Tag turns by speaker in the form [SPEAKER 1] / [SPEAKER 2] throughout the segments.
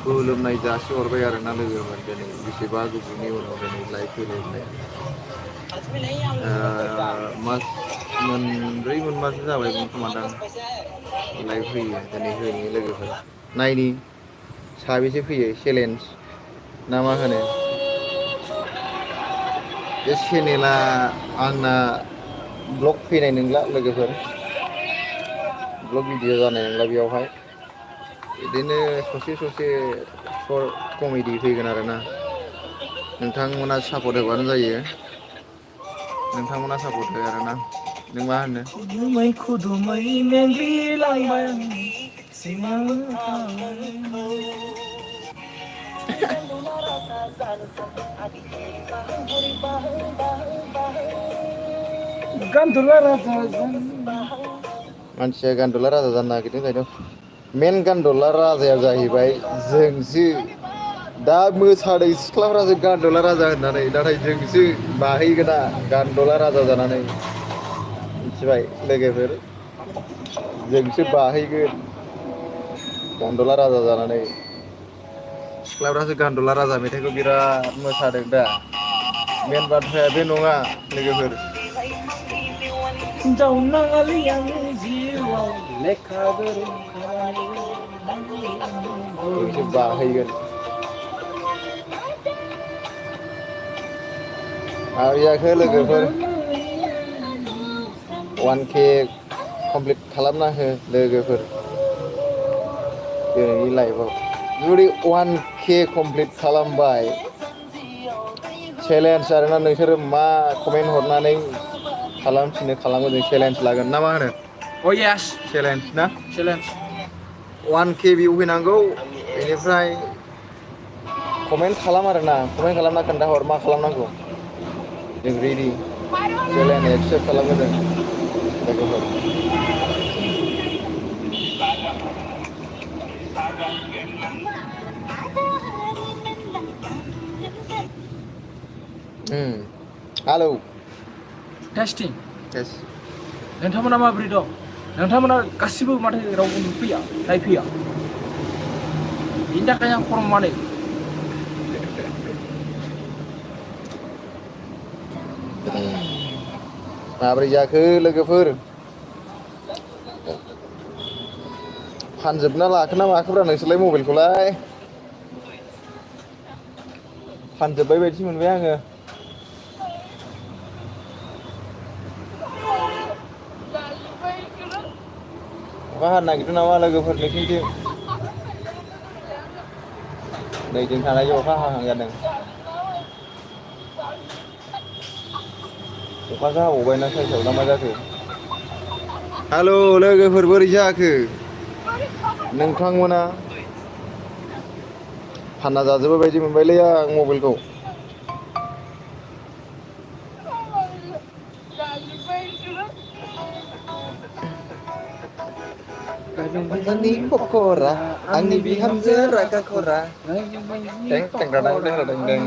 [SPEAKER 1] खुलुमनाय जासिहरबाय आरोना लोगोफोर दिनै बेसेबा गोबावनि उनाव दिनै लाइभ फैलायबाय। मास मोनब्रै मोनबासो जाबायमोन खोमादां लाइभ होयो दिनै होयो लोगोफोर नायनि साबेसे फैयो चेलेन्ज ना मा होनो बे चेनेला आंना ब्लग फैनाय नंला लोगोफोर ब्लग भिडिअ जानाय नंला बेयावहाय बिदिनो ससे ससे सर्ट कमेडि फैगोन आरोना नोंथांमोना सापर्ट होबानो जायो नोंथांमोना सापर्ट हो आरोना नों मा होनो मानसिया गान्दुला राजा जानो नागिरदों जाहैदों मेन गान्दुला राजाया जाहैबाय जोंसो दा मोसादों सिख्लाफ्रासो गान्दुला राजा होननानै नाथाय जोंसो बाहैगोना गान्दुला राजा जानानै मिथिबाय लोगोफोर जोंसो बाहैगोन गान्दुला राजा जानानै सिख्लाफ्रासो गान्दुला राजा मेथाइखौ बिराद मोसादों दा मेन बाथ्राया बे नङा लोगोफोर जोंसो बाहैगोन माबोरै जाखो लोगोफोर 1K कमप्लिट खालामना हो लोगोफोर दिनैनि लाइफआव जुदि 1K कमप्लिट खालामबाय चेलेन्ज आरोना नोंसोरो मा कमेन्ट हरनानै खालामफिनो खालामो जों चेलेन्ज लागोन ना मा होनो चेलेन्ज ना 1K भिउ फैनांगौ बेनिफ्राय कमेन्ट खालाम आरोना कमेन्ट खालामना खोन्थाहर मा खालामनांगौ जों रेडि चेलेन्ज एक्सेप्ट खालामो जों लोगोफोर हेलौ
[SPEAKER 2] टेस्टिं
[SPEAKER 1] yes
[SPEAKER 2] नोंथांमोना माबोरै दं नोंथांमोना गासिबो माथो रावबो नुफैया नायफैया बिनि थाखाय आं फन माने
[SPEAKER 1] माबोरै जाखो लोगोफोर फानजोबना लाखो ना माखोब्रा नोंसोरलाय मबाइलखौलाय फानजोब्बाय बायदि मोनबाय आङो अखा हानो नागिरदों नामा लोगोफोर नोंसिनिथिं नै जों थानायजों अखा हाहां जादों अखासो हाबावबायना साइसआव ना मा जाखो हेलौ लोगोफोर बोरै जाखो नोंथांमोना फानना जाजोबबाय बायदि मोनबायलै आं मबाइलखौ मोजांनि पकरा आंनि बिहामजो रागा खरा टें टें दादां दादां दां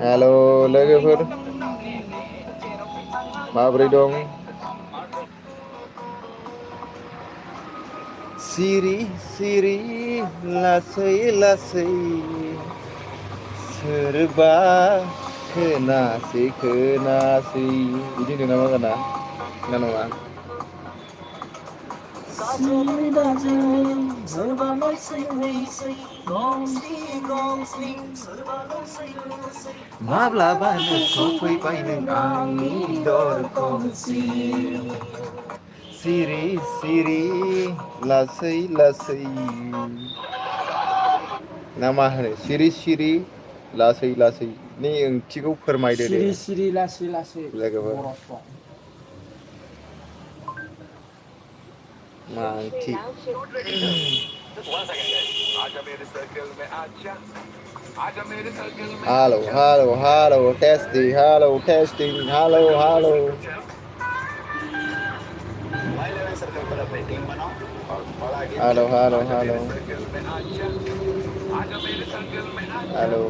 [SPEAKER 1] हेलौ लोगोफोर माबोरै दं सिरि सिरि लासै लासै सोरबा खोनासै खोनासै बिदि होनदों नामा गाना ना नङा माब्लाबानो सफैबाय नों आंनि दरखंसिम सिरि सिरि लासै लासै ना मा होनो सिरि सिरि लासै लासैनि ओंथिखौ फोरमायदो दे
[SPEAKER 2] सिरि सिरि लासै लासै
[SPEAKER 1] लोगोफोर
[SPEAKER 2] बर' सं
[SPEAKER 1] मा ओंथि hello hello hello testing hello testing hello hello hello hello hello hello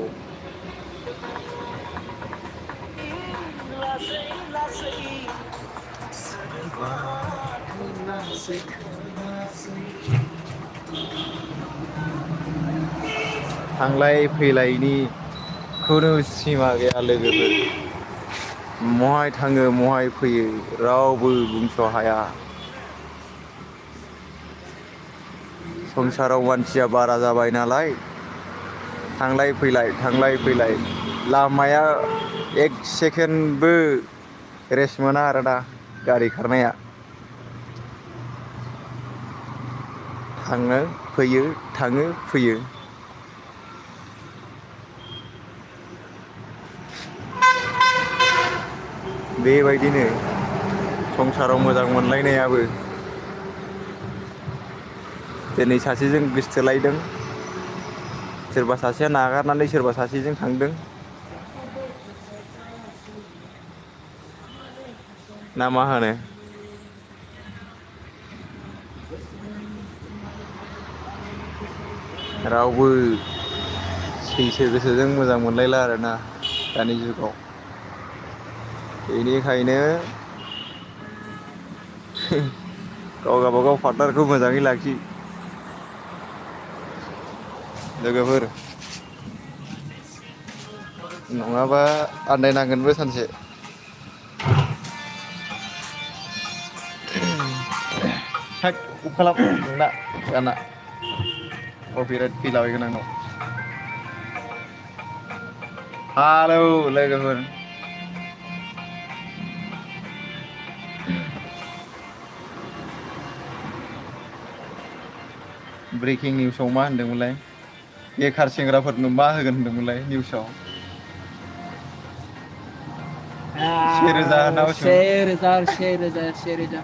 [SPEAKER 1] थांलाय फैलायनि खुनु सिमा गैया लोगोफोर। महाय थाङो महाय फैयो रावबो बुंस' हाया। संसाराव मानसिया बारा जाबाय नालाय थांलाय फैलाय लामाया एक सेकेन्डबो रेस्ट मोना आरोना गारि खारनाया। थाङो फैयो। बेबायदिनो संसाराव मोजां मोनलायनायाबो दिनै सासेजों गोसथोलायदों, सोरबा सासेया नागारनानै सोरबा सासेजों थांदों ना मा होनो? रावबो सैथो गोसोजों मोजां मोनलायला आरोना दानि जुगाव। बेनिखायनो गाव गावबागाव पार्टनारखौ मोजाङै लाखि लोगोफोर, नङाबा आन्दायनांगोनबो सानसे। थोद अफ खालाम नोंना गाना कपिराइट फैलाबायगोन आंनाव। हालौ लोगोफोर, ब्रेकिं निउसाव मा होनदोंमोनलाय? बेखार सेंग्राफोरनो मा होगोन होनदोंमोनलाय निउसाव? 1000 होनांगौसोमोन।
[SPEAKER 2] 1000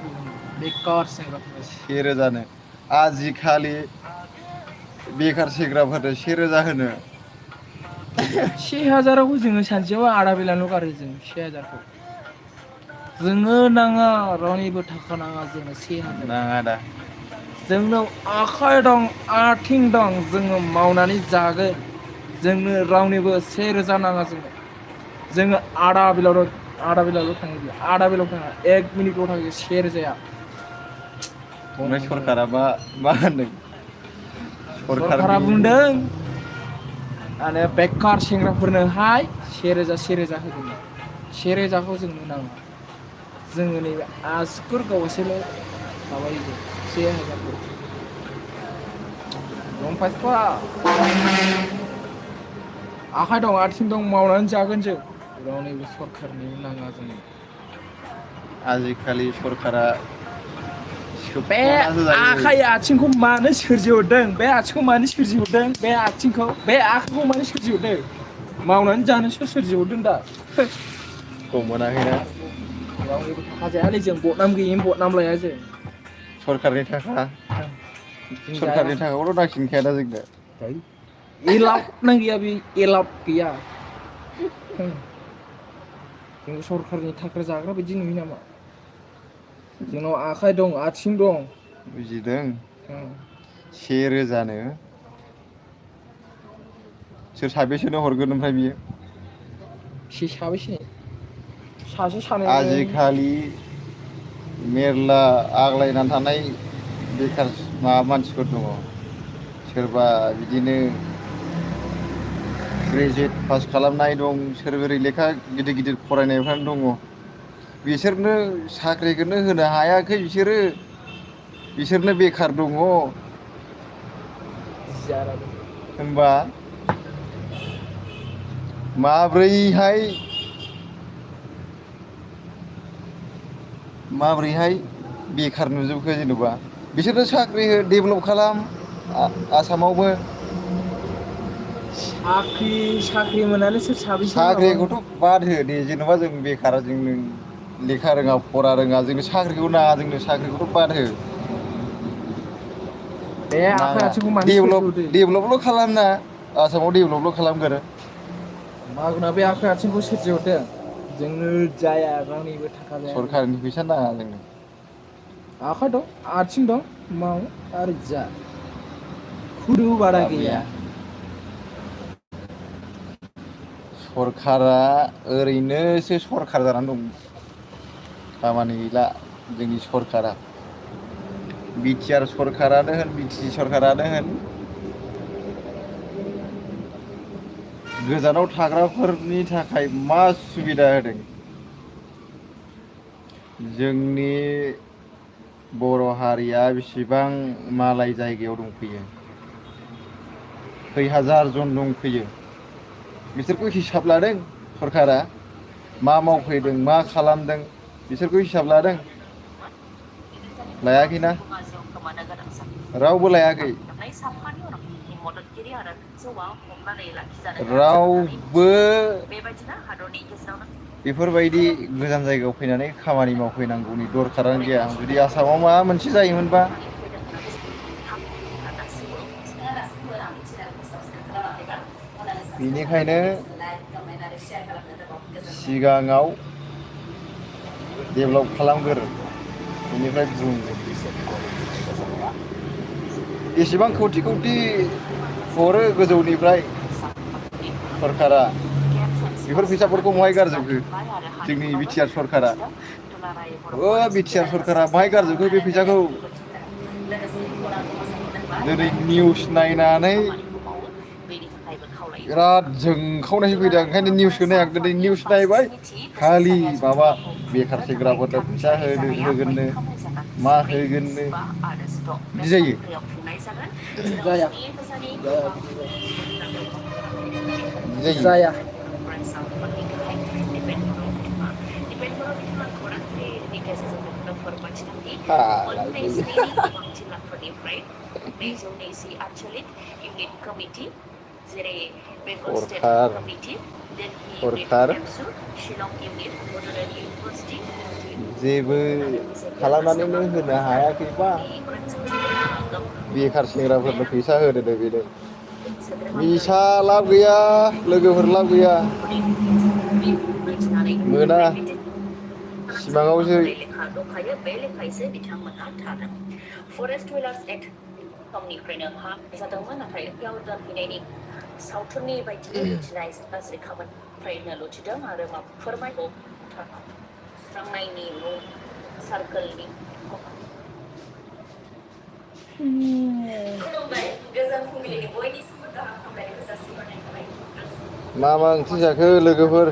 [SPEAKER 2] बेकार सेंग्राफोर।
[SPEAKER 1] 1000नो आजिखालि बेखार सेंग्राफोरनो 1000 होनो।
[SPEAKER 2] 1000खौ जोङो सानसेयाव आदा बेलाल' गारो जों 1000खौ। जोंनो नाङा रावनिबो थाखा नाङा जोंनो 1000।
[SPEAKER 1] नाङा दा।
[SPEAKER 2] जोंनाव आखाइ दं आथिं दं जोङो मावनानै जागोन। जोंनो रावनिबो 1000 नाङा जोङो आदा बेलाल' थाङो बेयाव आदा बेलाल' थाङा 1 मिनिटल' थाङो 1000आ।
[SPEAKER 1] ओमफ्राय सरखारा मा होनदों?
[SPEAKER 2] सरखारा बुंदों माने बेखार सेंग्राफोरनोहाय 1000 होगोन। 1000खौ जोंनो नाङा। जोङो नैबे आसुगुर गावसेल' माबायो जों 1000खौ। दं फायसा आखाइ दं आथिं दं मावनानै जागोन जों रावनिबो सरखारनिबो नाङा जोंनो।
[SPEAKER 1] आजिखालि सरखारा
[SPEAKER 2] बे
[SPEAKER 1] सोबख'नासो जायो।
[SPEAKER 2] आखाइ आथिंखौ मानो सोरजिहरदों? बे आखाइखौ मानो सोरजिहरदों? मावनानै जानोसो सोरजिहरदों दा।
[SPEAKER 1] गम मोनाखैना?
[SPEAKER 2] रावनिबो थाखा जायालै जों बदनाम गैयिनि बदनाम लाया जों।
[SPEAKER 1] सरखारनि थाखा
[SPEAKER 2] जों जाया
[SPEAKER 1] सरखारनि थाखाखौथ' नाखिनखाया दा जोंनो।
[SPEAKER 2] एलावनो गैया बे एलाव गैया। जों सरखारनि थाखा जाग्रा बायदि नुयो नामा? जोंनाव आखाइ दं आथिं दं।
[SPEAKER 1] बुजिदों 1000नो सोर साबेसेनो हरगोन ओमफ्राय बियो?
[SPEAKER 2] साबेसे? सासे सानैजों
[SPEAKER 1] आजिखालि मेरला आग्लायनानै थानाय बेखार मानसिफोर दङ। सोरबा बिदिनो ग्रेजुवेट पास खालामनाय दं सोर ओरै लेखा गिदिर गिदिर फरायनायफ्रानो दङ। बिसोरनो साख्रिखौनो होनो हायाखै बिसोरो। बिसोरनो बेखार दङ।
[SPEAKER 2] जाराबो
[SPEAKER 1] होनबा माब्रैहाय बेखार नुजोबखो जेनेबा बिसोरनो साख्रि हो डेभेलप खालाम आसामावबो।
[SPEAKER 2] साख्रि मोनानो सोर साबैसे माबा
[SPEAKER 1] साख्रिखौथ' बाद हो दे जेन'बा जों बेखार जोंनो लेखा रोङा फरा रोङा जोंनो साख्रिखौ नाङा जोंनो साख्रिखौथ' बाद हो।
[SPEAKER 2] बे आखाइ
[SPEAKER 1] नाङा
[SPEAKER 2] आथिंखौ मानो सोरजिहरदो
[SPEAKER 1] डेभेलपल' खालामना आसामाव डेभेलपल' खालामगोरो।
[SPEAKER 2] मागोना बे आखाइ आथिंखौ सोरजिहरदों जोंनो जाया रावनिबो थाखा जाया जोंनो
[SPEAKER 1] सरखारनि फैसा नाङा जोंनो।
[SPEAKER 2] आखाइ दं आथिं दं माव आरो जा। खुनु बारा गैया।
[SPEAKER 1] सरखारा ओरैनोसो सरखार जानानै दं। खामानि गैला जोंनि सरखारा। बिटिआर सरखारानो होन बिटिसि सरखारानो होन गोजानाव थाग्राफोरनि थाखाय मा सुबिदा होदों? जोंनि बर' हारिया बेसेबां मालाय जायगायाव दंफैयो? खै हाजार जन दंफैयो? बिसोरखौ हिसाब लादों सरखारा? मा मावफैदों मा खालामदों बिसोरखौ हिसाब लादों? लायाखैना रावबो लायाखै। रावबो बेफोरबायदि गोजान जायगायाव फैनानै खामानि मावफैनांगौनि दरखारानो गैया। जुदि आसामाव माबा मोनसे जायोमोनबा बेनिखायनो सिगाङाव डेभेलप खालामगोर बेनिफ्राय बुं। एसेबां खौथि खौथि हरो गोजौनिफ्राय सरखारा बेफोर फैसाफोरखौ बहाय गारजोबखो जोंनि बिटिआर सरखारा? बिटिआर सरखारा बाहाय गारजोबखो बे फैसाखौ? दिनै निउस नायनानै बिराद जोंखावनायसो फैदों ओंखायनो निउसखौ नायाखै। दिनै निउस नायबाय खालि माबा बेखार सेंग्राफोरनो फैसा होगोननो मा होगोननो बिदि जायो।
[SPEAKER 2] जाया जाया बिदि
[SPEAKER 1] बिदि जायो।
[SPEAKER 2] जाया
[SPEAKER 1] फाग्ला सरखार सरखार जेबो खालामनानैनो होनो हायाखैबा बेखार सेंग्राफोरनो फैसा होदोनो बेनो। मिसा लाब गैया लोगोफोर लाब गैया। मोना सिमाङावसो। मा मा ओंख्रि जाखो लोगोफोर?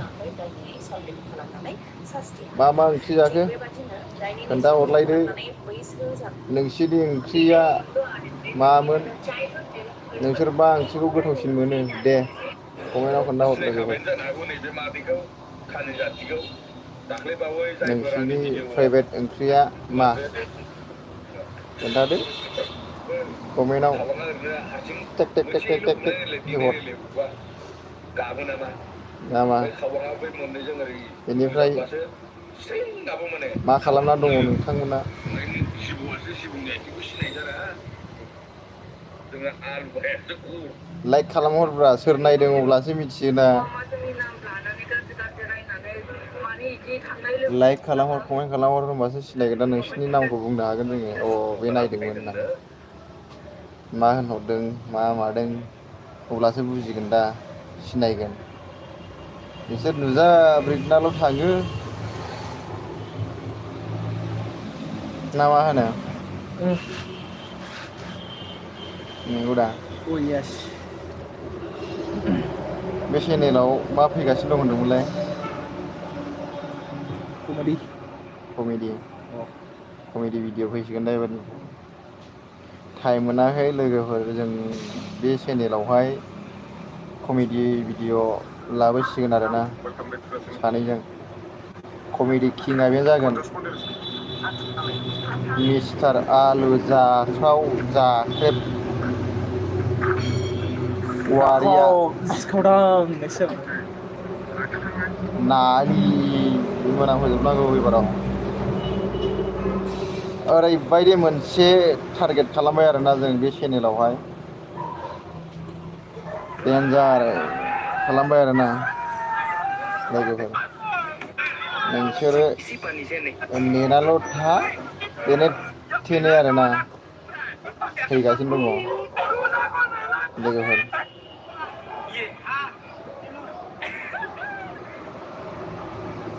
[SPEAKER 1] मा मा ओंख्रि जाखो खोन्थाहरलायदो। नोंसिनि ओंख्रिया मामोन? नोंसोर मा ओंख्रिखौ गोथावसिन मोनो दे कमेन्टआव खोन्थाहर लोगोफोर। नोंसिनि फेभरेट ओंख्रिया मा? खोन्थादो कमेन्टआव टेक टेक टेक टेक टेक हर। नामा बेनिफ्राय मा खालामना दङ नोंथांमोना? लाइक खालामहरब्रा सोर नायदों अब्लासो मिथियोना। लाइक खालामहर कमेन्ट खालामहर होनबासो सिनायगोन दा नोंसिनि नामखौ बुंनो हागोन जोङो अ बे नायदोंमोन होननानै। मा होनहरदों मा मादों अब्लासो बुजिगोन दा सिनायगोन। बिसोर नुजाब्रेदनाल' थाङो। ना मा होनो? नंगौदा।
[SPEAKER 2] अ येस।
[SPEAKER 1] बे चेनेलाव मा फैगासिनो दं होनदोंमोनलाय?
[SPEAKER 2] कमेडि।
[SPEAKER 1] कमेडि कमेडि भिडिअ फैसिगोन दा एबारनिफ्राय। टाइम मोनाखै लोगोफोर जों बे चेनेलावहाय कमेडि भिडिअ लाबोसिगोन आरोना सानैजों। कमेडि किंआ बेनो जागोन। मिस्टार आलु जाख्राव जाख्रेब वारिया
[SPEAKER 2] सिखावदां नोंसोर।
[SPEAKER 1] नानि मोनाम होजोबनांगौ एबाराव। ओरैबायदि मोनसे टारगेट खालामबाय आरोना जों बे चेनेलावहाय। देन्जार खालामबाय आरोना लोगोफोर। नोंसोरो नेनाल' था जेने थेने आरोना फैगासिनो दङ लोगोफोर।